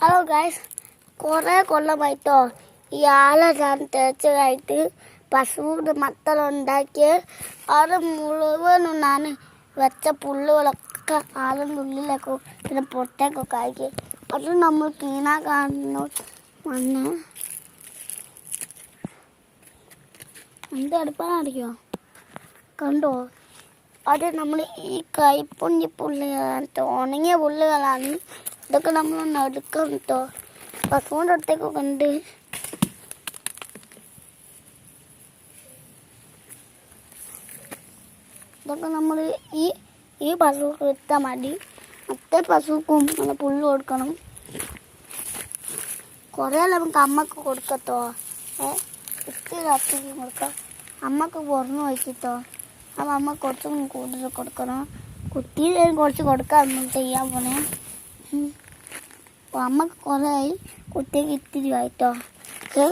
Hello guys, കുറേ കൊല്ലമായിട്ടോ ഈ ആല ഞാൻ തേച്ചതായിട്ട് പശുവിൻ്റെ മത്തലുണ്ടാക്കി അത് മുഴുവനും ഞാൻ വെച്ച പുല്ലുകളൊക്കെ ആലിൻ്റെ ഉള്ളിലേക്കും പിന്നെ പുറത്തേക്കൊക്കെ ആക്കി അത് നമ്മൾ ക്ലീനാക്കാനോ വന്ന് എന്ത് അടുപ്പാനറിയോ കണ്ടോ? അത് നമ്മൾ ഈ കൈപ്പൊഞ്ഞി പുല്ലുകളാണ്, ഉണങ്ങിയ പുല്ലുകളാണ്. ഇതൊക്കെ നമ്മളൊന്ന് എടുക്കണം കേട്ടോ. പശുവിൻ്റെ അടുത്തേക്കൊക്കെ ഉണ്ട്. ഇതൊക്കെ നമ്മൾ ഈ പശുക്ക് ഇട്ടാൽ മതി. മറ്റേ പശുക്കും നല്ല പുല്ല് കൊടുക്കണം. കുറേ നമുക്ക് അമ്മക്ക് കൊടുക്കത്തോ. ഇത്തിരി അത്തിക്ക് കൊടുക്കാം. അമ്മക്ക് പുറന്ന് വയ്ക്കത്തോ. അപ്പം അമ്മ കുറച്ചും കൂടുതൽ കൊടുക്കണം. കുട്ടിയിലും കുറച്ച് കൊടുക്കാൻ ചെയ്യാൻ പോണേ. അപ്പോൾ അമ്മക്ക് കുറേ ആയി, കുട്ടിക്ക് ഇത്തിരി ആയിട്ടോ. ഓക്കെ.